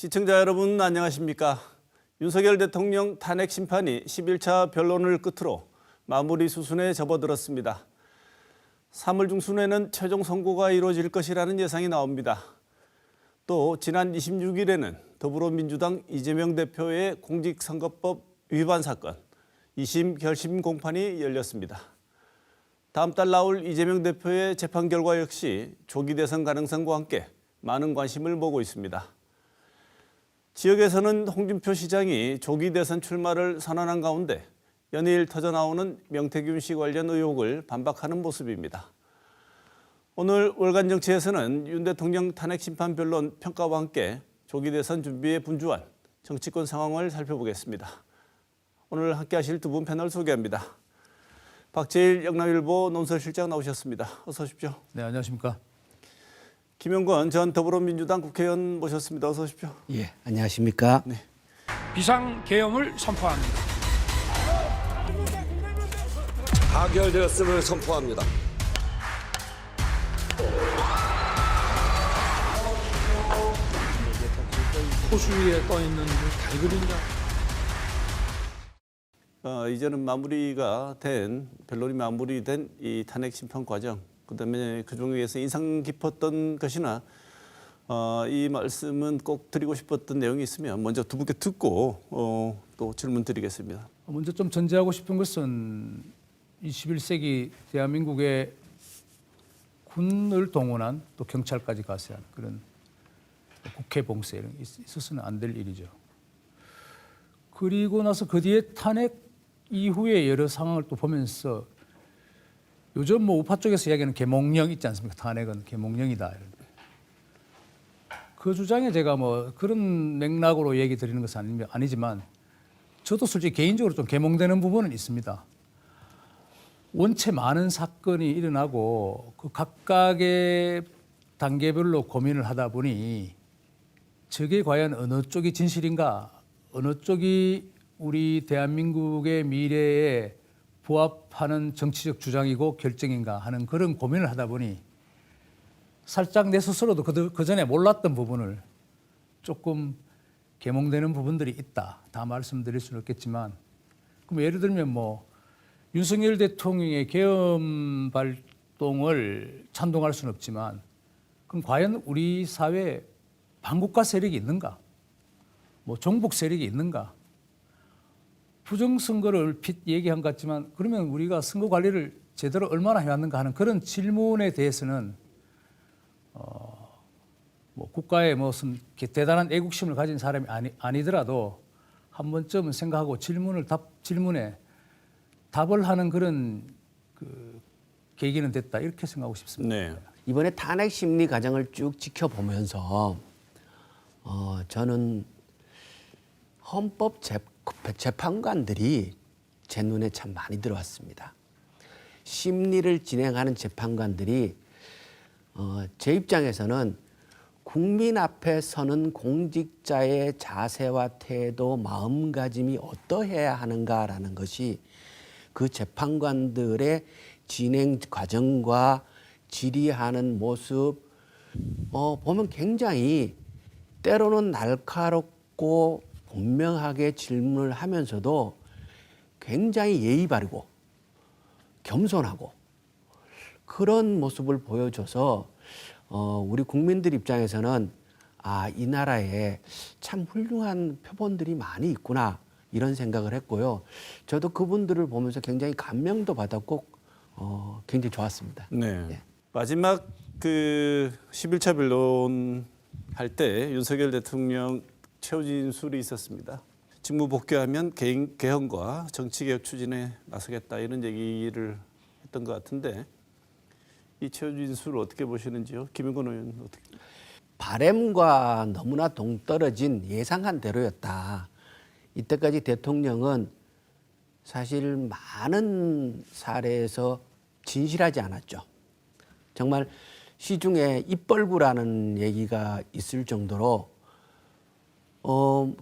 시청자 여러분 안녕하십니까? 윤석열 대통령 탄핵 심판이 11차 변론을 끝으로 마무리 수순에 접어들었습니다. 3월 중순에는 최종 선고가 이루어질 것이라는 예상이 나옵니다. 또 지난 26일에는 더불어민주당 이재명 대표의 공직선거법 위반 사건 2심 결심 공판이 열렸습니다. 다음 달 나올 이재명 대표의 재판 결과 역시 조기 대선 가능성과 함께 많은 관심을 모으고 있습니다. 지역에서는 홍준표 시장이 조기 대선 출마를 선언한 가운데 연일 터져나오는 명태균 씨 관련 의혹을 반박하는 모습입니다. 오늘 월간 정치에서는 윤 대통령 탄핵 심판 변론 평가와 함께 조기 대선 준비에 분주한 정치권 상황을 살펴보겠습니다. 오늘 함께 하실 두 분 패널 소개합니다. 박재일 영남일보 논설실장 나오셨습니다. 어서 오십시오. 네, 안녕하십니까. 김영건 전 더불어민주당 국회의원 모셨습니다. 어서 오십시오. 예, 안녕하십니까. 네. 비상계엄을 선포합니다. 가결되었음을 선포합니다. 호수 위에 떠있는 달그림자. 이제는 마무리가 된 변론이 마무리된 이 탄핵 심판 과정, 그다음에 그 중에서 인상 깊었던 것이나 이 말씀은 꼭 드리고 싶었던 내용이 있으면 먼저 두 분께 듣고 또 질문 드리겠습니다. 먼저 좀 전제하고 싶은 것은 21세기 대한민국의 군을 동원한 또 경찰까지 가세한 그런 국회 봉쇄 이런 게 있어서는 안 될 일이죠. 그리고 나서 그 뒤에 탄핵 이후에 여러 상황을 또 보면서 요즘 뭐 우파 쪽에서 이야기하는 계몽령 있지 않습니까? 탄핵은 계몽령이다. 이런. 그 주장에 제가 뭐 그런 맥락으로 얘기 드리는 것은 아니지만 저도 솔직히 개인적으로 좀 계몽되는 부분은 있습니다. 원체 많은 사건이 일어나고 그 각각의 단계별로 고민을 하다 보니 저게 과연 어느 쪽이 진실인가, 어느 쪽이 우리 대한민국의 미래에 부합하는 정치적 주장이고 결정인가 하는 그런 고민을 하다 보니 살짝 내 스스로도 그 전에 몰랐던 부분을 조금 계몽되는 부분들이 있다. 다 말씀드릴 수는 없겠지만 그럼 예를 들면 뭐 윤석열 대통령의 계엄 발동을 찬동할 수는 없지만 그럼 과연 우리 사회에 반국가 세력이 있는가? 뭐 종북 세력이 있는가? 부정선거를 얼핏 얘기한 것 같지만 그러면 우리가 선거 관리를 제대로 얼마나 해왔는가 하는 그런 질문에 대해서는 뭐 국가에 무슨 대단한 애국심을 가진 사람이 아니더라도 한 번쯤은 생각하고 질문에 답을 하는 그런 그 계기는 됐다 이렇게 생각하고 싶습니다. 네. 이번에 탄핵 심리 과정을 쭉 지켜보면서 저는 헌법 재판관들이 제 눈에 참 많이 들어왔습니다. 심리를 진행하는 재판관들이 제 입장에서는 국민 앞에 서는 공직자의 자세와 태도, 마음가짐이 어떠해야 하는가라는 것이 그 재판관들의 진행 과정과 질의하는 모습 보면 굉장히 때로는 날카롭고 분명하게 질문을 하면서도 굉장히 예의 바르고 겸손하고 그런 모습을 보여줘서 우리 국민들 입장에서는 이 나라에 참 훌륭한 표본들이 많이 있구나 이런 생각을 했고요. 저도 그분들을 보면서 굉장히 감명도 받았고 굉장히 좋았습니다. 네. 예. 마지막 그 11차 변론 할 때 윤석열 대통령 최후 진술이 있었습니다. 직무 복귀하면 개헌과 정치개혁 추진에 나서겠다 이런 얘기를 했던 것 같은데 이 최후 진술을 어떻게 보시는지요? 김영건 의원 어떻게? 바램과 너무나 동떨어진 예상한 대로였다. 이때까지 대통령은 사실 많은 사례에서 진실하지 않았죠. 정말 시중에 입벌구라는 얘기가 있을 정도로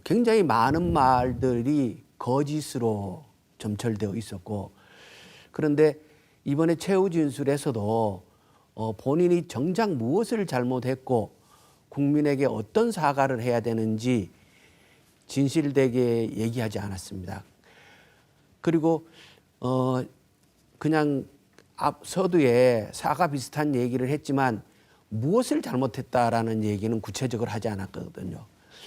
굉장히 많은 말들이 거짓으로 점철되어 있었고 그런데 이번에 최후 진술에서도 본인이 정작 무엇을 잘못했고 국민에게 어떤 사과를 해야 되는지 진실되게 얘기하지 않았습니다. 그리고 그냥 앞 서두에 사과 비슷한 얘기를 했지만 무엇을 잘못했다라는 얘기는 구체적으로 하지 않았거든요.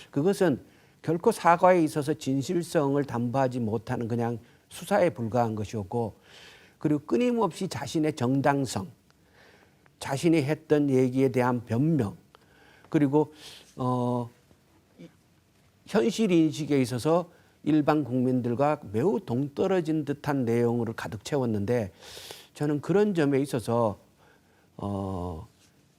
그것은 결코 사과에 있어서 진실성을 담보하지 못하는 그냥 수사에 불과한 것이었고, 그리고 끊임없이 자신의 정당성, 자신이 했던 얘기에 대한 변명, 그리고 현실 인식에 있어서 일반 국민들과 매우 동떨어진 듯한 내용으로 가득 채웠는데, 저는 그런 점에 있어서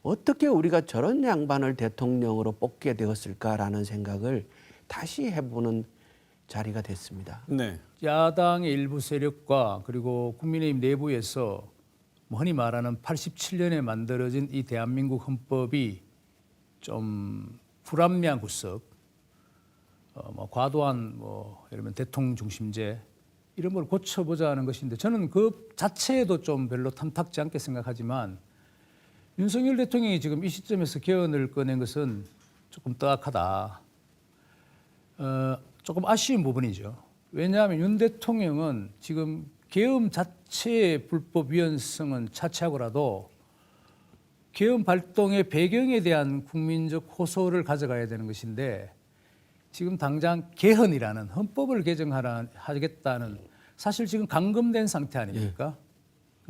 어떻게 우리가 저런 양반을 대통령으로 뽑게 되었을까라는 생각을 다시 해보는 자리가 됐습니다. 네. 야당의 일부 세력과 그리고 국민의힘 내부에서 흔히 말하는 87년에 만들어진 이 대한민국 헌법이 좀 불합리한 구석, 과도한 예를 들면 대통령 중심제 이런 걸 고쳐보자 하는 것인데, 저는 그 자체에도 좀 별로 탐탁지 않게 생각하지만 윤석열 대통령이 지금 이 시점에서 개헌을 꺼낸 것은 조금 뜨악하다. 조금 아쉬운 부분이죠. 왜냐하면 윤 대통령은 지금 계엄 자체의 불법 위헌성은 차치하고라도 계엄 발동의 배경에 대한 국민적 호소를 가져가야 되는 것인데, 지금 당장 개헌이라는 헌법을 개정하겠다는, 사실 지금 감금된 상태 아닙니까?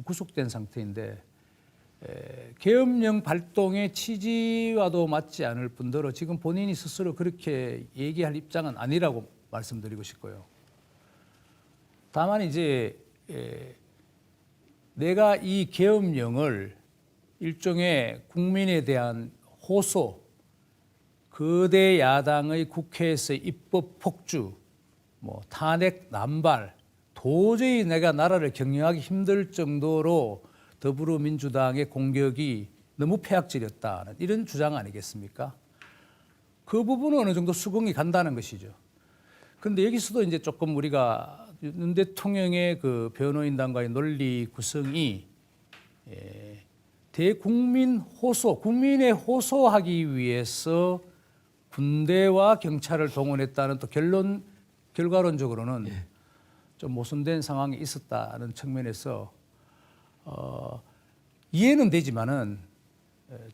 구속된 상태인데 계엄령 발동의 취지와도 맞지 않을 뿐더러 지금 본인이 스스로 그렇게 얘기할 입장은 아니라고 말씀드리고 싶고요. 다만 이제 내가 이 계엄령을 일종의 국민에 대한 호소, 거대 야당의 국회에서의 입법 폭주, 탄핵 남발, 도저히 내가 나라를 경영하기 힘들 정도로 더불어민주당의 공격이 너무 폐악질이었다는 이런 주장 아니겠습니까? 그 부분은 어느 정도 수긍이 간다는 것이죠. 그런데 여기서도 이제 조금 우리가 윤 대통령의 그 변호인단과의 논리 구성이 대국민 호소, 국민에 호소하기 위해서 군대와 경찰을 동원했다는 또 결과론적으로는 좀 모순된 상황이 있었다는 측면에서 이해는 되지만은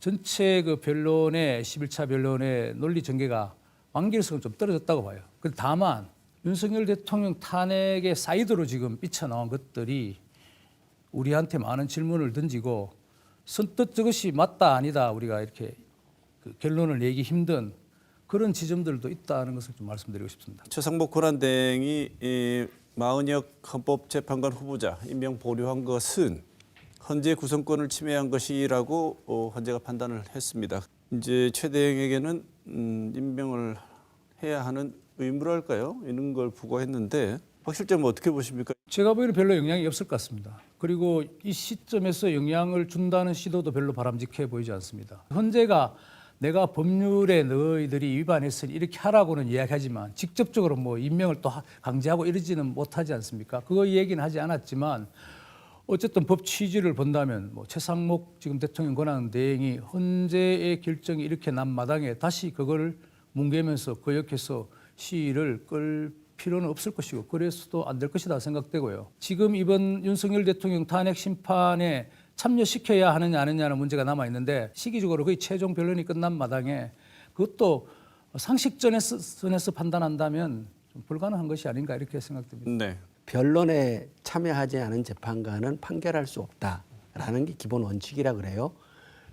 전체 그 변론의 11차 변론의 논리 전개가 완결성은 좀 떨어졌다고 봐요. 다만 윤석열 대통령 탄핵의 사이드로 지금 삐쳐나온 것들이 우리한테 많은 질문을 던지고, 선뜻 저것이 맞다 아니다 우리가 이렇게 그 결론을 내기 힘든 그런 지점들도 있다는 것을 좀 말씀드리고 싶습니다. 최상목 권한대행이 이 마은혁 헌법재판관 후보자 임명 보류한 것은 헌재 구성권을 침해한 것이라고 헌재가 판단을 했습니다. 이제 최 대행에게는 임명을 해야 하는 의무랄까요? 이런 걸 부과했는데 실제로 어떻게 보십니까? 제가 보기에는 별로 영향이 없을 것 같습니다. 그리고 이 시점에서 영향을 준다는 시도도 별로 바람직해 보이지 않습니다. 헌재가 내가 법률에 너희들이 위반했으니 이렇게 하라고는 이야기하지만 직접적으로 임명을 또 강제하고 이러지는 못하지 않습니까? 그거 얘기는 하지 않았지만 어쨌든 법 취지를 본다면 최상목 지금 대통령 권한대행이 헌재의 결정이 이렇게 난 마당에 다시 그걸 뭉개면서 거역해서 시위를 끌 필요는 없을 것이고, 그래서도 안 될 것이다 생각되고요. 지금 이번 윤석열 대통령 탄핵 심판에 참여시켜야 하느냐 안 하느냐는 문제가 남아있는데, 시기적으로 거의 최종 변론이 끝난 마당에 그것도 상식선에서 판단한다면 좀 불가능한 것이 아닌가 이렇게 생각됩니다. 네. 변론에 참여하지 않은 재판관은 판결할 수 없다라는 게 기본 원칙이라 그래요.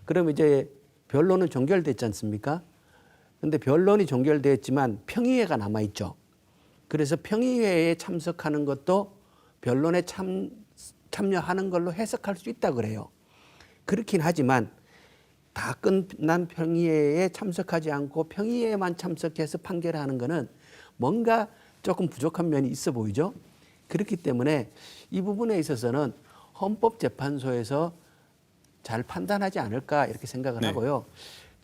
그럼 이제 변론은 종결됐지 않습니까? 그런데 변론이 종결됐지만 평의회가 남아있죠. 그래서 평의회에 참석하는 것도 변론에 참여하는 걸로 해석할 수 있다 그래요. 그렇긴 하지만 다 끝난 평의회에 참석하지 않고 평의회에만 참석해서 판결하는 거는 뭔가 조금 부족한 면이 있어 보이죠. 그렇기 때문에 이 부분에 있어서는 헌법재판소에서 잘 판단하지 않을까 이렇게 생각을 하고요.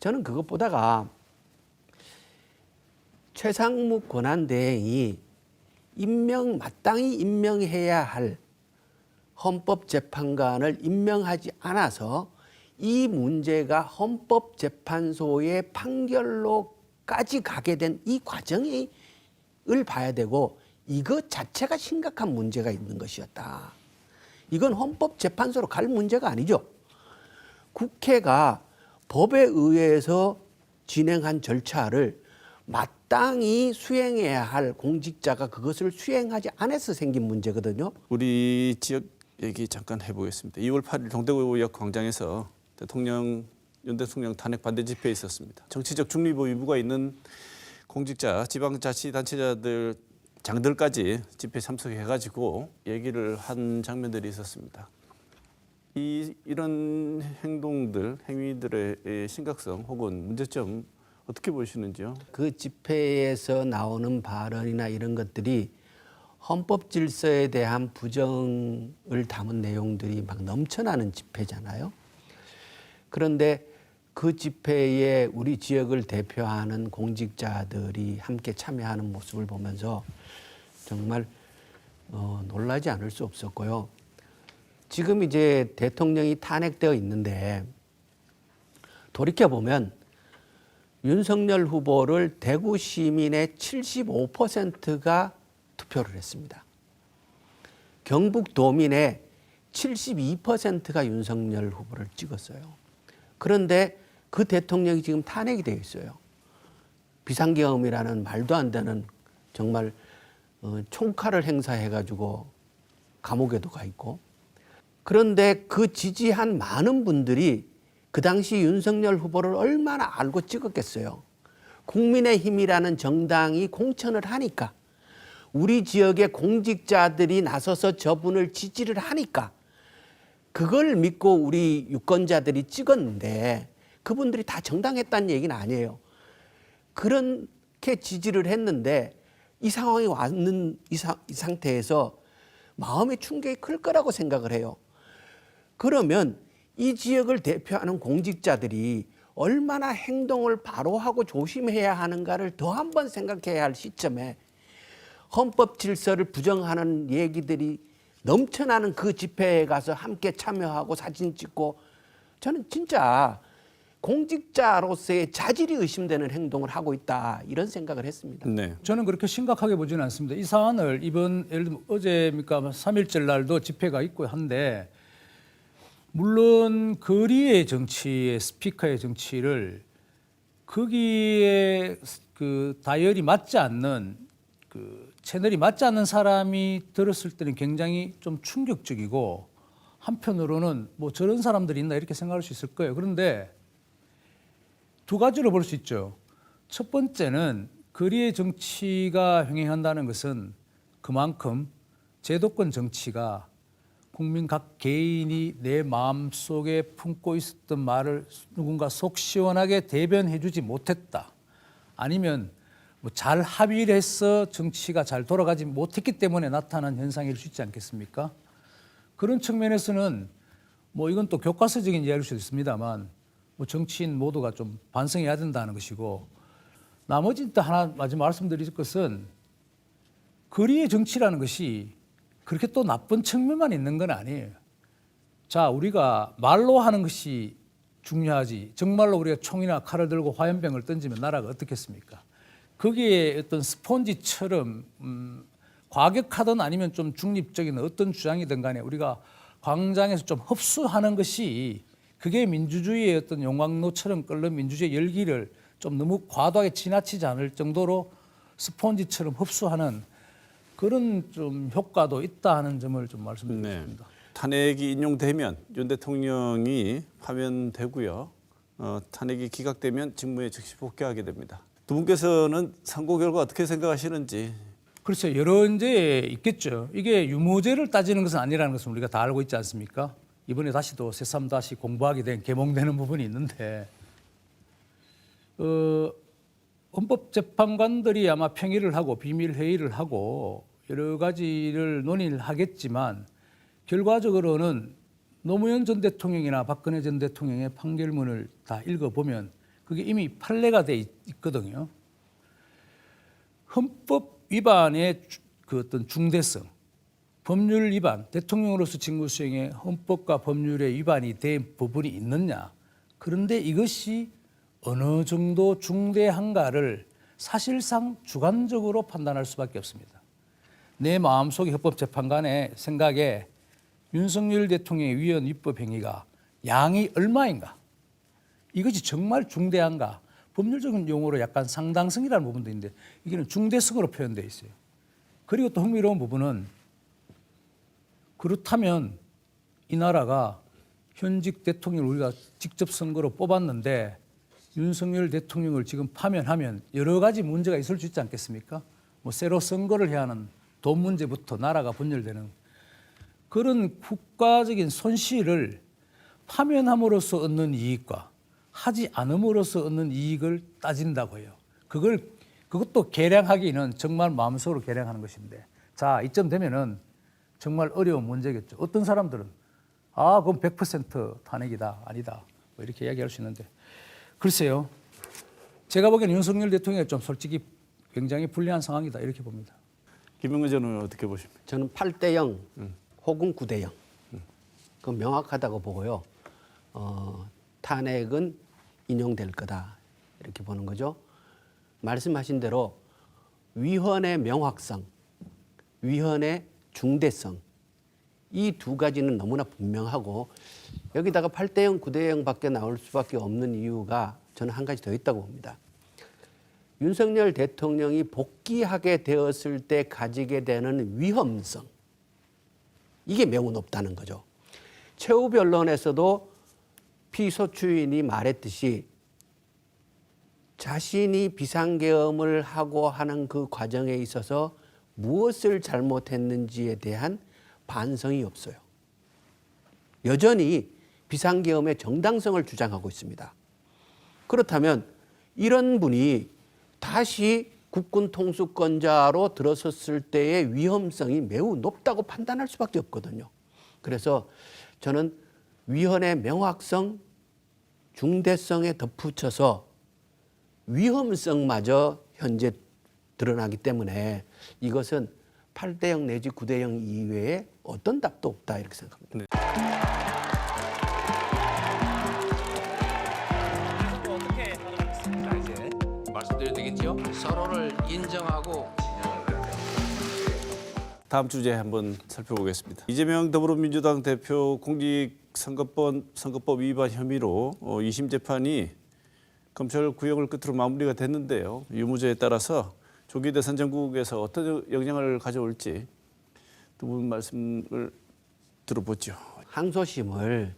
저는 그것보다가 최상목 권한대행이 마땅히 임명해야 할 헌법재판관을 임명하지 않아서 이 문제가 헌법재판소의 판결로까지 가게 된 이 과정을 봐야 되고 이것 자체가 심각한 문제가 있는 것이었다. 이건 헌법재판소로 갈 문제가 아니죠. 국회가 법에 의해서 진행한 절차를 마땅히 수행해야 할 공직자가 그것을 수행하지 않아서 생긴 문제거든요. 우리 지역 얘기 잠깐 해보겠습니다. 2월 8일 동대구역 광장에서 윤 대통령 탄핵 반대 집회에 있었습니다. 정치적 중립 의무가 있는 공직자, 지방자치단체자들, 장들까지 집회 참석해가지고 얘기를 한 장면들이 있었습니다. 이런 행동들, 행위들의 심각성 혹은 문제점 어떻게 보시는지요? 그 집회에서 나오는 발언이나 이런 것들이 헌법 질서에 대한 부정을 담은 내용들이 막 넘쳐나는 집회잖아요. 그런데 그 집회에 우리 지역을 대표하는 공직자들이 함께 참여하는 모습을 보면서 정말 놀라지 않을 수 없었고요. 지금 이제 대통령이 탄핵되어 있는데 돌이켜보면 윤석열 후보를 대구 시민의 75%가 투표를 했습니다. 경북 도민의 72%가 윤석열 후보를 찍었어요. 그런데 그 대통령이 지금 탄핵이 되어 있어요. 비상계엄이라는 말도 안 되는 정말 총칼을 행사해가지고 감옥에도 가 있고, 그런데 그 지지한 많은 분들이 그 당시 윤석열 후보를 얼마나 알고 찍었겠어요. 국민의힘이라는 정당이 공천을 하니까, 우리 지역의 공직자들이 나서서 저분을 지지를 하니까 그걸 믿고 우리 유권자들이 찍었는데 그분들이 다 정당했다는 얘기는 아니에요. 그렇게 지지를 했는데 이 상황이 왔는 이 상태에서 마음의 충격이 클 거라고 생각을 해요. 그러면 이 지역을 대표하는 공직자들이 얼마나 행동을 바로 하고 조심해야 하는가를 더 한 번 생각해야 할 시점에 헌법 질서를 부정하는 얘기들이 넘쳐나는 그 집회에 가서 함께 참여하고 사진 찍고, 저는 진짜 공직자로서의 자질이 의심되는 행동을 하고 있다, 이런 생각을 했습니다. 네. 저는 그렇게 심각하게 보지는 않습니다. 이 사안을 이번 예를 들면 어제입니까 3일절 날도 집회가 있고 한데, 물론 거리의 정치의 스피커의 정치를 거기에 그 다이얼이 맞지 않는 그 채널이 맞지 않는 사람이 들었을 때는 굉장히 좀 충격적이고, 한편으로는 뭐 저런 사람들이 있나 이렇게 생각할 수 있을 거예요. 그런데 두 가지로 볼 수 있죠. 첫 번째는 거리의 정치가 흥행한다는 것은 그만큼 제도권 정치가 국민 각 개인이 내 마음속에 품고 있었던 말을 누군가 속 시원하게 대변해 주지 못했다, 아니면 뭐 잘 합의를 해서 정치가 잘 돌아가지 못했기 때문에 나타난 현상일 수 있지 않겠습니까? 그런 측면에서는 뭐 이건 또 교과서적인 이야기일 수도 있습니다만, 뭐 정치인 모두가 좀 반성해야 된다는 것이고, 나머지 또 하나 마지막 말씀드릴 것은 거리의 정치라는 것이 그렇게 또 나쁜 측면만 있는 건 아니에요. 자, 우리가 말로 하는 것이 중요하지, 정말로 우리가 총이나 칼을 들고 화염병을 던지면 나라가 어떻겠습니까? 거기에 어떤 스폰지처럼 과격하든 아니면 좀 중립적인 어떤 주장이든 간에 우리가 광장에서 좀 흡수하는 것이, 그게 민주주의의 어떤 용광로처럼 끓는 민주주의 열기를 좀 너무 과도하게 지나치지 않을 정도로 스폰지처럼 흡수하는 그런 좀 효과도 있다 하는 점을 좀 말씀드리겠습니다. 네. 탄핵이 인용되면 윤 대통령이 파면되고요. 탄핵이 기각되면 직무에 즉시 복귀하게 됩니다. 두 분께서는 선고 결과 어떻게 생각하시는지. 그렇죠. 여러 이제 있겠죠. 이게 유무죄를 따지는 것은 아니라는 것은 우리가 다 알고 있지 않습니까? 이번에 다시 또 새삼 다시 공부하게 된, 개몽되는 부분이 있는데, 헌법재판관들이 아마 평의를 하고 비밀 회의를 하고 여러 가지를 논의를 하겠지만, 결과적으로는 노무현 전 대통령이나 박근혜 전 대통령의 판결문을 다 읽어보면 그게 이미 판례가 돼 있거든요. 헌법 위반의 그 어떤 중대성, 법률 위반, 대통령으로서 직무 수행에 헌법과 법률에 위반이 된 부분이 있느냐. 그런데 이것이 어느 정도 중대한가를 사실상 주관적으로 판단할 수밖에 없습니다. 내 마음속에 헌법재판관의 생각에 윤석열 대통령의 위헌 위법 행위가 양이 얼마인가? 이것이 정말 중대한가? 법률적인 용어로 약간 상당성이라는 부분도 있는데 이게는 중대성으로 표현되어 있어요. 그리고 또 흥미로운 부분은 그렇다면 이 나라가 현직 대통령을 우리가 직접 선거로 뽑았는데 윤석열 대통령을 지금 파면하면 여러 가지 문제가 있을 수 있지 않겠습니까? 뭐 새로 선거를 해야 하는 돈 문제부터 나라가 분열되는 그런 국가적인 손실을 파면함으로써 얻는 이익과 하지 않음으로써 얻는 이익을 따진다고 해요. 그것도 계량하기는 정말 마음속으로 계량하는 것인데 자, 이쯤 되면은 정말 어려운 문제겠죠. 어떤 사람들은 그럼 100% 탄핵이다, 아니다 뭐 이렇게 이야기할 수 있는데 글쎄요. 제가 보기에는 윤석열 대통령이 좀 솔직히 굉장히 불리한 상황이다 이렇게 봅니다. 김영근 전 의원은 어떻게 보십니까? 저는 8대0 혹은 9대0 그건 명확하다고 보고요. 탄핵은 인용될 거다 이렇게 보는 거죠. 말씀하신 대로 위헌의 명확성, 위헌의 중대성 이 두 가지는 너무나 분명하고 여기다가 8대0, 9대0밖에 나올 수밖에 없는 이유가 저는 한 가지 더 있다고 봅니다. 윤석열 대통령이 복귀하게 되었을 때 가지게 되는 위험성 이게 매우 높다는 거죠. 최후 변론에서도 피소추인이 말했듯이 자신이 비상계엄을 하고 하는 그 과정에 있어서 무엇을 잘못했는지에 대한 반성이 없어요. 여전히 비상계엄의 정당성을 주장하고 있습니다. 그렇다면 이런 분이 다시 국군 통수권자로 들어섰을 때의 위험성이 매우 높다고 판단할 수밖에 없거든요. 그래서 저는 위헌의 명확성, 중대성에 덧붙여서 위험성마저 현재 드러나기 때문에 이것은 8대0 내지 9대0 이외에 어떤 답도 없다 이렇게 생각합니다. 네. 말씀드려도 되겠죠? 서로를 인정하고 다음 주제 한번 살펴보겠습니다. 이재명 더불어민주당 대표 공직선거법 위반 혐의로 2심 재판이 검찰 구형을 끝으로 마무리가 됐는데요. 유무죄에 따라서 조기 대선 전국에서 어떤 영향을 가져올지 두 분 말씀을 들어보죠. 항소심을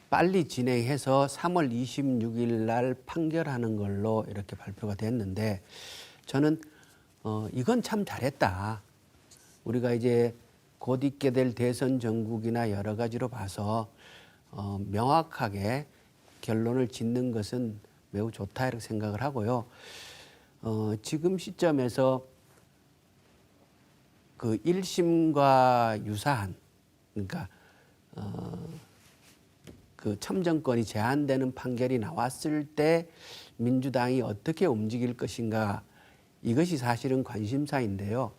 빨리 진행해서 3월 26일 날 판결하는 걸로 이렇게 발표가 됐는데 저는 이건 참 잘했다. 우리가 이제 곧 있게 될 대선 전국이나 여러 가지로 봐서 명확하게 결론을 짓는 것은 매우 좋다 이렇게 생각을 하고요. 지금 시점에서 그 1심과 유사한 그러니까 그 참정권이 제한되는 판결이 나왔을 때 민주당이 어떻게 움직일 것인가 이것이 사실은 관심사인데요.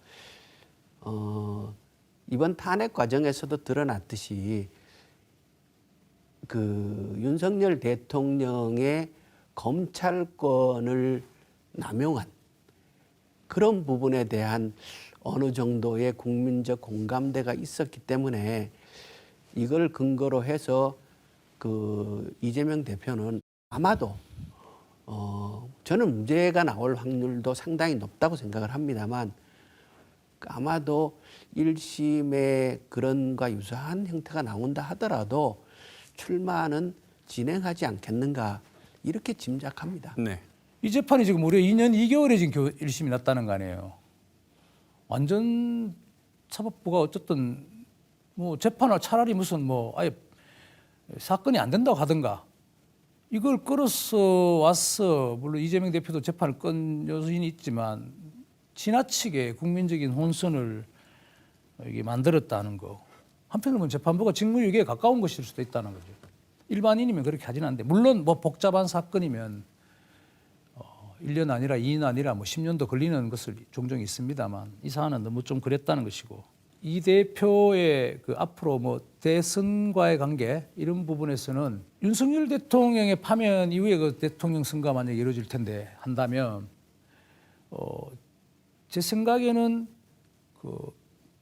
이번 탄핵 과정에서도 드러났듯이 그 윤석열 대통령의 검찰권을 남용한 그런 부분에 대한 어느 정도의 국민적 공감대가 있었기 때문에 이걸 근거로 해서 그 이재명 대표는 아마도 저는 무죄가 나올 확률도 상당히 높다고 생각을 합니다만 아마도 1심의 그런과 유사한 형태가 나온다 하더라도 출마는 진행하지 않겠는가 이렇게 짐작합니다. 네. 이 재판이 지금 무려 2년 2개월에 지금 1심이 났다는 거 아니에요. 완전 사법부가 어쨌든 뭐 재판을 차라리 무슨 뭐 아예 사건이 안 된다고 하든가 이걸 끌어서 왔어. 물론 이재명 대표도 재판을 건 요인이 있지만 지나치게 국민적인 혼선을 이게 만들었다는 거. 한편으로는 재판부가 직무유기에 가까운 것일 수도 있다는 거죠. 일반인이면 그렇게 하진 않는데 물론 뭐 복잡한 사건이면 1년 아니라 2년 아니라 뭐 10년도 걸리는 것을 종종 있습니다만 이 사안은 너무 좀 그랬다는 것이고 이 대표의 그 앞으로 뭐 대선과의 관계 이런 부분에서는 윤석열 대통령의 파면 이후에 그 대통령 선거가 만약에 이루어질 텐데 한다면 제 생각에는 그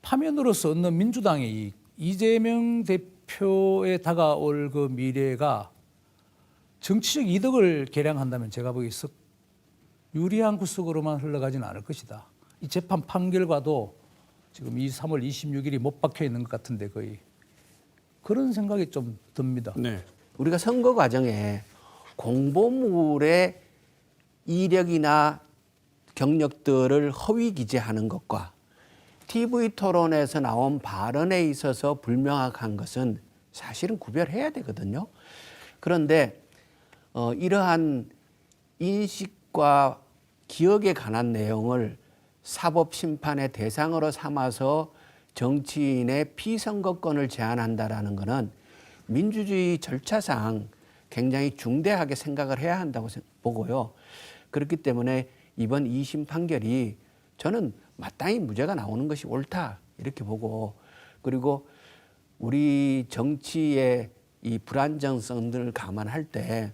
파면으로서 얻는 민주당의 이익, 이재명 대표에 다가올 그 미래가 정치적 이득을 계량한다면 제가 보기에 썩 유리한 구석으로만 흘러가지는 않을 것이다. 이 재판 판결과도 지금 3월 26일이 못 박혀 있는 것 같은데 거의 그런 생각이 좀 듭니다. 네. 우리가 선거 과정에 공보물의 이력이나 경력들을 허위 기재하는 것과 TV 토론에서 나온 발언에 있어서 불명확한 것은 사실은 구별해야 되거든요. 그런데 이러한 인식과 기억에 관한 내용을 사법 심판의 대상으로 삼아서 정치인의 피선거권을 제한한다라는 것은 민주주의 절차상 굉장히 중대하게 생각을 해야 한다고 보고요. 그렇기 때문에 이번 2심 판결이 저는 마땅히 무죄가 나오는 것이 옳다 이렇게 보고, 그리고 우리 정치의 이 불안정성들을 감안할 때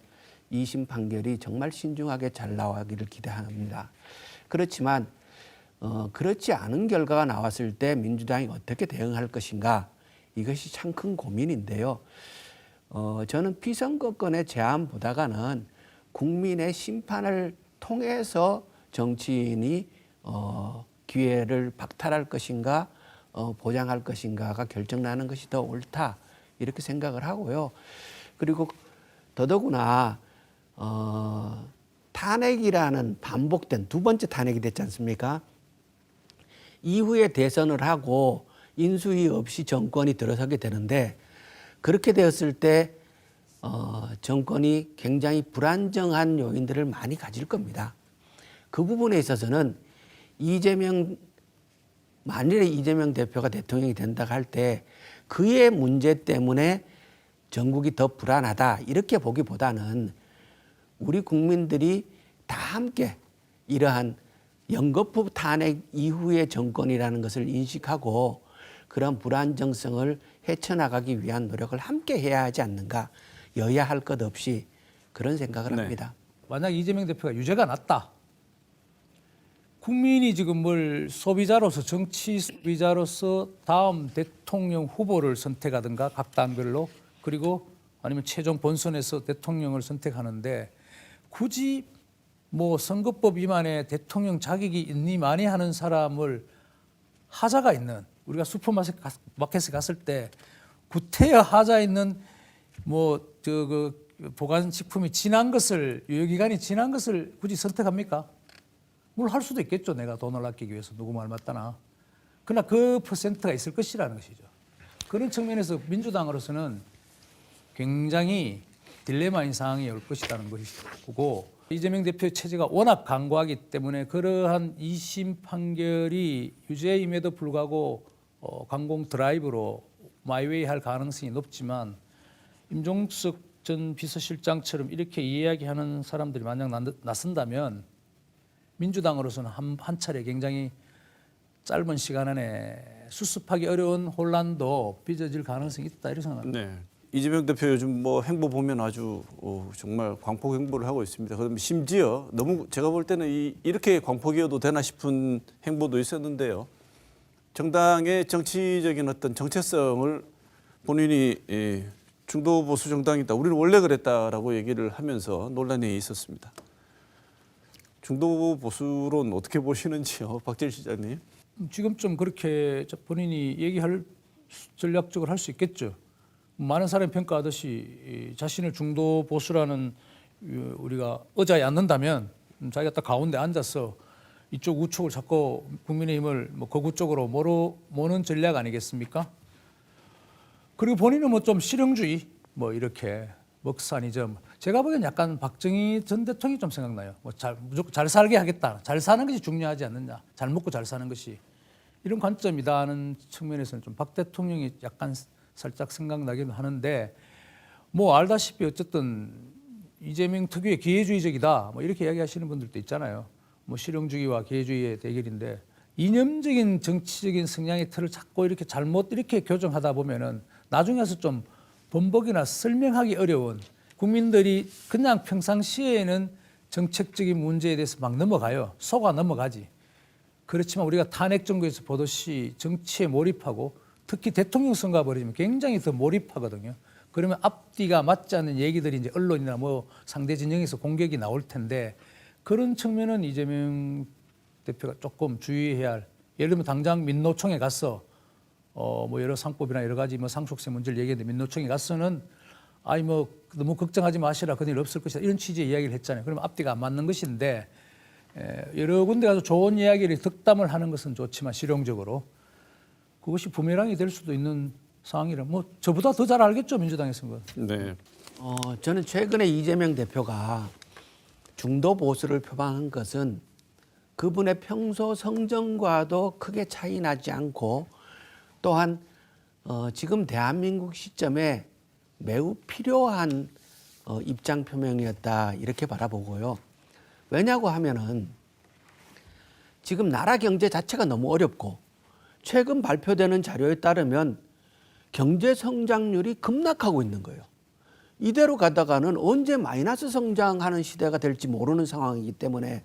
2심 판결이 정말 신중하게 잘 나오기를 기대합니다. 그렇지만 그렇지 않은 결과가 나왔을 때 민주당이 어떻게 대응할 것인가, 이것이 참 큰 고민인데요. 저는 피선거권의 제한보다는 국민의 심판을 통해서 정치인이 기회를 박탈할 것인가 보장할 것인가가 결정나는 것이 더 옳다 이렇게 생각을 하고요. 그리고 더더구나 탄핵이라는 반복된 두 번째 탄핵이 됐지 않습니까? 이후에 대선을 하고 인수위 없이 정권이 들어서게 되는데, 그렇게 되었을 때 정권이 굉장히 불안정한 요인들을 많이 가질 겁니다. 그 부분에 있어서는 만일에 이재명 대표가 대통령이 된다고 할 때 그의 문제 때문에 전국이 더 불안하다 이렇게 보기보다는 우리 국민들이 다 함께 이러한 연거푸 탄핵 이후의 정권이라는 것을 인식하고 그런 불안정성을 헤쳐나가기 위한 노력을 함께 해야 하지 않는가, 여야 할 것 없이 그런 생각을 합니다. 만약 이재명 대표가 유죄가 났다. 국민이 지금 소비자로서 정치 소비자로서 다음 대통령 후보를 선택하든가 각 당별로, 그리고 아니면 최종 본선에서 대통령을 선택하는데 굳이 선거법 위반에 대통령 자격이 있니 많이 하는 사람을 하자가 있는, 우리가 슈퍼마켓에 갔을 때 구태여 하자 있는 보관식품이 지난 것을, 유효기간이 지난 것을 굳이 선택합니까? 뭘 할 수도 있겠죠. 내가 돈을 아끼기 위해서 누구 말 맞다나. 그러나 그 퍼센트가 있을 것이라는 것이죠. 그런 측면에서 민주당으로서는 굉장히 딜레마인 상황이 올 것이라는 것이고, 이재명 대표의 체제가 워낙 강고하기 때문에 그러한 2심 판결이 유죄임에도 불구하고 강공 드라이브로 마이웨이 할 가능성이 높지만, 임종석 전 비서실장처럼 이렇게 이야기하는 사람들이 만약 나선다면 민주당으로서는 한 차례 굉장히 짧은 시간 안에 수습하기 어려운 혼란도 빚어질 가능성이 있다 이렇게 생각합니다. 네. 이재명 대표 요즘 행보 보면 아주 정말 광폭 행보를 하고 있습니다. 그러면 심지어 너무 제가 볼 때는 이렇게 광폭이어도 되나 싶은 행보도 있었는데요. 정당의 정치적인 어떤 정체성을 본인이 중도 보수 정당이다, 우리는 원래 그랬다라고 얘기를 하면서 논란이 있었습니다. 중도 보수론 어떻게 보시는지요, 박재일 시장님? 지금 좀 그렇게 본인이 얘기할 전략적으로 할 수 있겠죠. 많은 사람이 평가하듯이 자신을 중도 보수라는 우리가 의자에 앉는다면 자기가 딱 가운데 앉아서 이쪽 우측을 잡고 국민의힘을 거구 쪽으로 모는 전략 아니겠습니까? 그리고 본인은 좀 실용주의 이렇게 먹사니즘, 제가 보기엔 약간 박정희 전 대통령이 좀 생각나요. 무조건 잘 살게 하겠다, 잘 사는 것이 중요하지 않느냐, 잘 먹고 잘 사는 것이, 이런 관점이다 하는 측면에서는 좀 박 대통령이 약간 살짝 생각나긴 하는데, 알다시피 어쨌든 이재명 특유의 기회주의적이다 이렇게 이야기하시는 분들도 있잖아요. 실용주의와 기회주의의 대결인데, 이념적인 정치적인 성향의 틀을 자꾸 이렇게 잘못 이렇게 교정하다 보면은 나중에 와서 좀 번복이나 설명하기 어려운 국민들이 그냥 평상시에는 정책적인 문제에 대해서 막 넘어가요. 속아 넘어가지. 그렇지만 우리가 탄핵 정부에서 보듯이 정치에 몰입하고 특히 대통령 선거가 벌어지면 굉장히 더 몰입하거든요. 그러면 앞뒤가 맞지 않는 얘기들이 이제 언론이나 뭐 상대 진영에서 공격이 나올 텐데 그런 측면은 이재명 대표가 조금 주의해야 할. 예를 들면 당장 민노총에 가서 뭐 여러 상법이나 여러 가지 뭐 상속세 문제를 얘기했는데 민노총에 가서는 아이 뭐 너무 걱정하지 마시라 그런 일 없을 것이다 이런 취지의 이야기를 했잖아요. 그러면 앞뒤가 안 맞는 것인데 여러 군데 가서 좋은 이야기를 득담을 하는 것은 좋지만 실용적으로 그것이 부메랑이 될 수도 있는 상황이라 뭐 저보다 더 잘 알겠죠 민주당에서는. 네. 저는 최근에 이재명 대표가 중도 보수를 표방한 것은 그분의 평소 성정과도 크게 차이 나지 않고 또한 지금 대한민국 시점에 매우 필요한 입장 표명이었다 이렇게 바라보고요. 왜냐고 하면은 지금 나라 경제 자체가 너무 어렵고 최근 발표되는 자료에 따르면 경제 성장률이 급락하고 있는 거예요. 이대로 가다가는 언제 마이너스 성장하는 시대가 될지 모르는 상황이기 때문에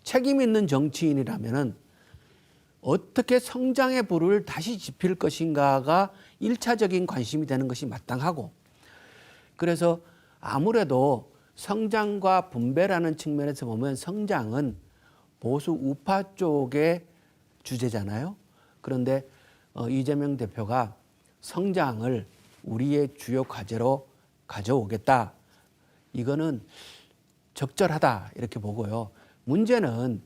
책임 있는 정치인이라면은 어떻게 성장의 불을 다시 지필 것인가가 1차적인 관심이 되는 것이 마땅하고 그래서 아무래도 성장과 분배라는 측면에서 보면 성장은 보수 우파 쪽의 주제잖아요. 그런데 이재명 대표가 성장을 우리의 주요 과제로 가져오겠다. 이거는 적절하다 이렇게 보고요. 문제는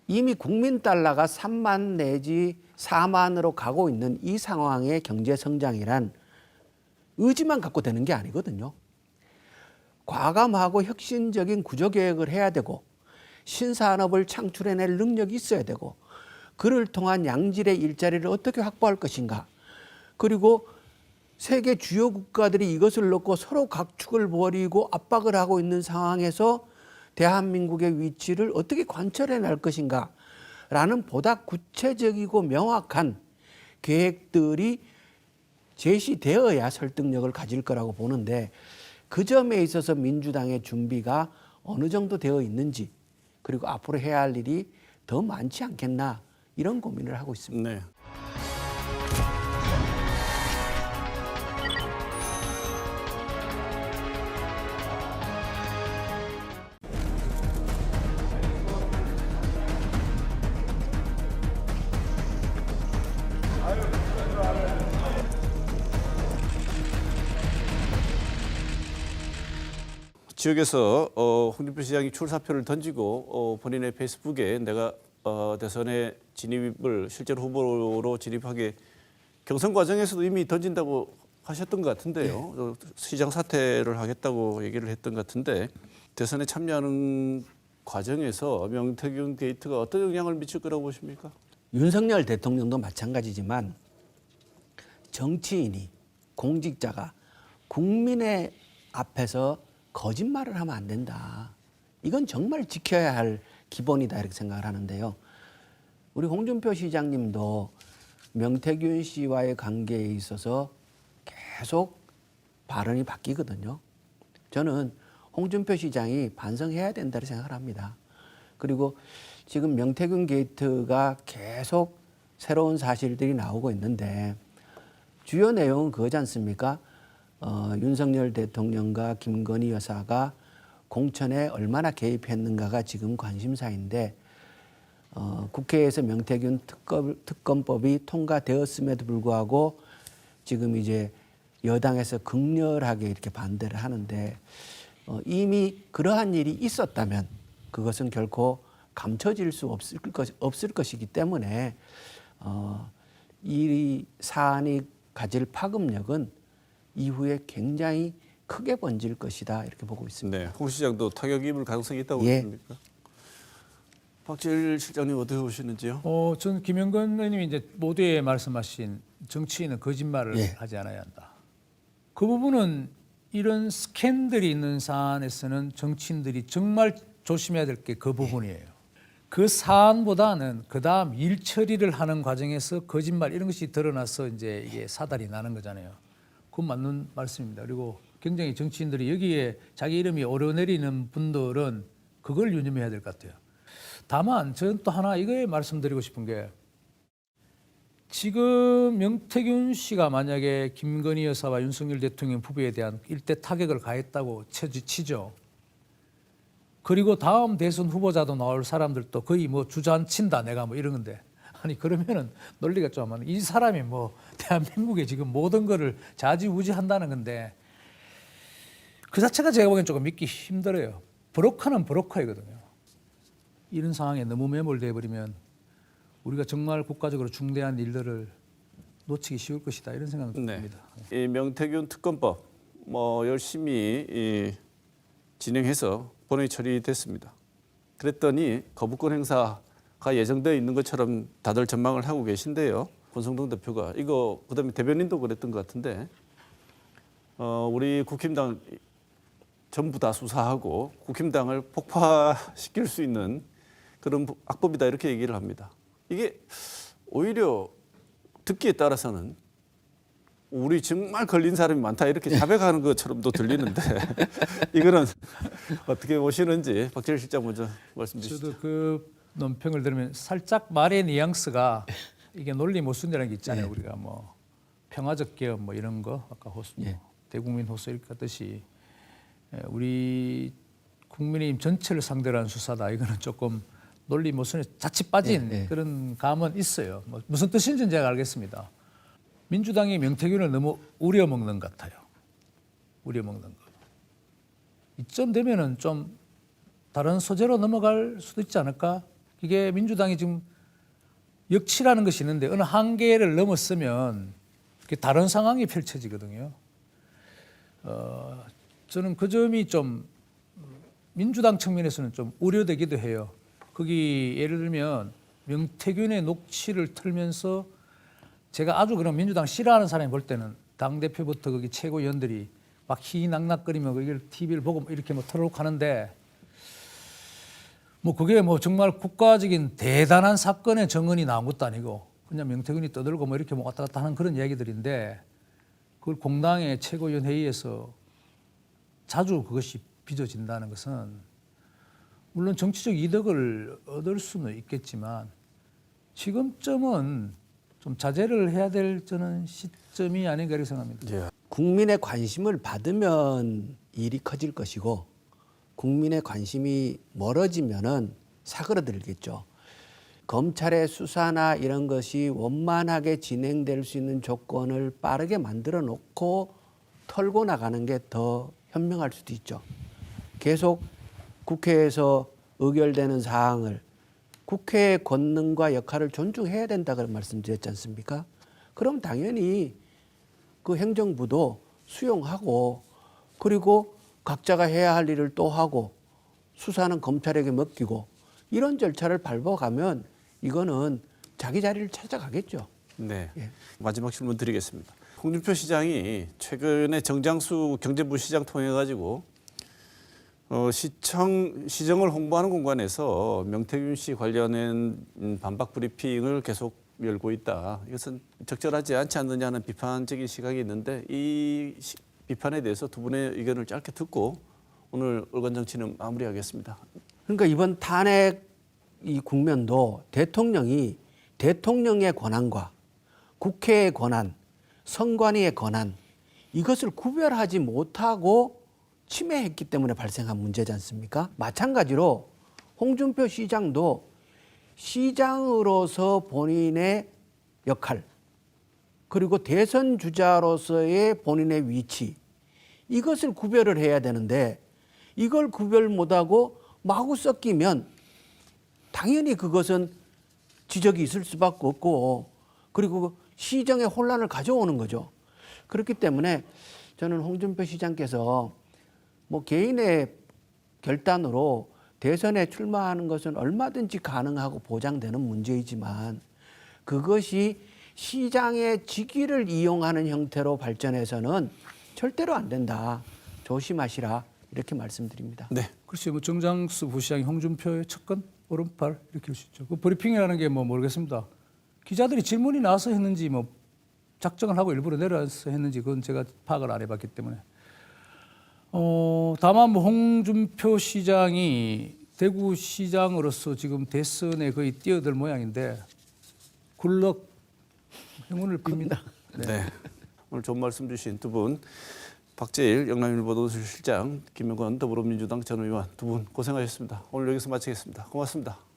이미 국민 달러가 3만 내지 4만으로 가고 있는 이 상황의 경제 성장이란 의지만 갖고 되는 게 아니거든요. 과감하고 혁신적인 구조개혁을 해야 되고 신산업을 창출해낼 능력이 있어야 되고 그를 통한 양질의 일자리를 어떻게 확보할 것인가. 그리고 세계 주요 국가들이 이것을 놓고 서로 각축을 벌이고 압박을 하고 있는 상황에서 대한민국의 위치를 어떻게 관철해낼 것인가 라는 보다 구체적이고 명확한 계획들이 제시되어야 설득력을 가질 거라고 보는데 그 점에 있어서 민주당의 준비가 어느 정도 되어 있는지 그리고 앞으로 해야 할 일이 더 많지 않겠나 이런 고민을 하고 있습니다. 네. 지역에서 홍준표 시장이 출사표를 던지고 본인의 페이스북에 내가 대선에 진입을 실제로 후보로 진입하게 경선 과정에서도 이미 던진다고 하셨던 것 같은데요. 시장 사퇴를 하겠다고 얘기를 했던 것 같은데 대선에 참여하는 과정에서 명태균 게이트가 어떤 영향을 미칠 거라고 보십니까? 윤석열 대통령도 마찬가지지만 정치인이 공직자가 국민의 앞에서 거짓말을 하면 안 된다. 이건 정말 지켜야 할 기본이다 이렇게 생각을 하는데요. 우리 홍준표 시장님도 명태균 씨와의 관계에 있어서 계속 발언이 바뀌거든요. 저는 홍준표 시장이 반성해야 된다고 생각을 합니다. 그리고 지금 명태균 게이트가 계속 새로운 사실들이 나오고 있는데 주요 내용은 그거지 않습니까? 윤석열 대통령과 김건희 여사가 공천에 얼마나 개입했는가가 지금 관심사인데 국회에서 명태균 특검법이 통과되었음에도 불구하고 지금 이제 여당에서 극렬하게 이렇게 반대를 하는데 이미 그러한 일이 있었다면 그것은 결코 감춰질 수 없을 것이기 때문에 이 사안이 가질 파급력은 이후에 굉장히 크게 번질 것이다 이렇게 보고 있습니다. 네, 홍 시장도 타격이 입을 가능성이 있다고 예. 보십니까? 박지일 실장님 어떻게 보시는지요? 전 김영건 의원님이 이제 모두에 말씀하신 정치인은 거짓말을 예. 하지 않아야 한다. 그 부분은 이런 스캔들이 있는 사안에서는 정치인들이 정말 조심해야 될 게 그 부분이에요. 그 사안보다는 그 다음 일 처리를 하는 과정에서 거짓말 이런 것이 드러나서 이제 이게 사달이 나는 거잖아요. 그건 맞는 말씀입니다. 그리고 굉장히 정치인들이 여기에 자기 이름이 오르내리는 분들은 그걸 유념해야 될 것 같아요. 다만 저는 또 하나 이거에 말씀드리고 싶은 게 지금 명태균 씨가 만약에 김건희 여사와 윤석열 대통령 부부에 대한 일대 타격을 가했다고 치죠. 그리고 다음 대선 후보자도 나올 사람들도 거의 뭐 주저앉힌다 내가 뭐 이런 건데 아니 그러면은 논리가 좀 안 맞는 이 사람이 뭐 대한민국에 지금 모든 거를 좌지우지한다는 건데 그 자체가 제가 보기엔 조금 믿기 힘들어요. 브로커는 브로커이거든요. 이런 상황에 너무 매몰돼 버리면 우리가 정말 국가적으로 중대한 일들을 놓치기 쉬울 것이다 이런 생각이 듭니다. 이 명태균 특검법 뭐 열심히 진행해서 본회의 처리됐습니다. 그랬더니 거부권 행사가 예정되어 있는 것처럼 다들 전망을 하고 계신데요. 권성동 대표가 이거 그다음에 대변인도 그랬던 것 같은데 우리 국힘당 전부 다 수사하고 국힘당을 폭파시킬 수 있는 그런 악법이다 이렇게 얘기를 합니다. 이게 오히려 듣기에 따라서는 우리 정말 걸린 사람이 많다 이렇게 자백하는 것처럼도 들리는데 이거는 어떻게 보시는지 박재일 실장 먼저 말씀 주시죠. 저도 그 논평을 들으면 살짝 말의 뉘앙스가 이게 논리 모순이라는 게 있잖아요. 우리가 뭐 평화적 개혁 뭐 이런 거 아까 호수 대국민 호소 이렇게 하듯이 우리 국민의힘 전체를 상대로 한 수사다. 이거는 조금 논리 모순에 자칫 빠진 그런 감은 있어요. 뭐 무슨 뜻인지는 제가 알겠습니다. 민주당이 명태균을 너무 우려먹는 것 같아요. 우려먹는 거. 이쯤 되면은 좀 다른 소재로 넘어갈 수도 있지 않을까? 이게 민주당이 지금 역치라는 것이 있는데 어느 한계를 넘었으면 다른 상황이 펼쳐지거든요. 저는 그 점이 좀 민주당 측면에서는 좀 우려되기도 해요. 거기 예를 들면 명태균의 녹취를 틀면서 제가 아주 그런 민주당 싫어하는 사람이 볼 때는 당대표부터 거기 최고위원들이 막 희낙낙거리며 이걸 TV를 보고 이렇게 뭐 틀어놓고 하는데 뭐 그게 뭐 정말 국가적인 대단한 사건의 정언이 나온 것도 아니고 그냥 명태균이 떠들고 뭐 이렇게 뭐 왔다 갔다 하는 그런 이야기들인데 그걸 공당의 최고위원 회의에서 자주 그것이 빚어진다는 것은 물론 정치적 이득을 얻을 수는 있겠지만 지금쯤은 좀 자제를 해야 될 저는 시점이 아닌가 이렇게 생각합니다. 국민의 관심을 받으면 일이 커질 것이고 국민의 관심이 멀어지면은 사그러들겠죠. 검찰의 수사나 이런 것이 원만하게 진행될 수 있는 조건을 빠르게 만들어 놓고 털고 나가는 게 더 현명할 수도 있죠. 계속 국회에서 의결되는 사항을 국회의 권능과 역할을 존중해야 된다고 말씀드렸지 않습니까? 그럼 당연히 그 행정부도 수용하고 그리고 각자가 해야 할 일을 또 하고 수사는 검찰에게 맡기고 이런 절차를 밟아가면 이거는 자기 자리를 찾아가겠죠. 네. 마지막 질문 드리겠습니다. 홍준표 시장이 최근에 정장수 경제부 시장 통해 가지고 시정을 홍보하는 공간에서 명태균 씨 관련된 반박 브리핑을 계속 열고 있다. 이것은 적절하지 않지 않느냐는 비판적인 시각이 있는데 이 비판에 대해서 두 분의 의견을 짧게 듣고 오늘 얼간 정치는 마무리하겠습니다. 그러니까 이번 탄핵 이 국면도 대통령이 대통령의 권한과 국회의 권한, 선관위의 권한 이것을 구별하지 못하고 침해했기 때문에 발생한 문제지 않습니까? 마찬가지로 홍준표 시장도 시장으로서 본인의 역할 그리고 대선 주자로서의 본인의 위치 이것을 구별을 해야 되는데 이걸 구별 못하고 마구 섞이면 당연히 그것은 지적이 있을 수밖에 없고 그리고 시정의 혼란을 가져오는 거죠. 그렇기 때문에 저는 홍준표 시장께서 뭐 개인의 결단으로 대선에 출마하는 것은 얼마든지 가능하고 보장되는 문제이지만 그것이 시장의 직위를 이용하는 형태로 발전해서는 절대로 안 된다. 조심하시라 이렇게 말씀드립니다. 네. 글쎄요, 뭐 정장수 부시장이 홍준표의 측근 오른팔 이렇게 할 수 있죠. 그 브리핑이라는 게 뭐 모르겠습니다. 기자들이 질문이 나와서 했는지 뭐 작정을 하고 일부러 내려서 했는지 그건 제가 파악을 안 해봤기 때문에. 다만 뭐 홍준표 시장이 대구시장으로서 지금 대선에 거의 뛰어들 모양인데 굴럭 행운을 빕니다. 네. 오늘 좋은 말씀 주신 두 분, 박재일 영남일보도실장, 김영건 더불어민주당 전 의원 두 분 고생하셨습니다. 오늘 여기서 마치겠습니다. 고맙습니다.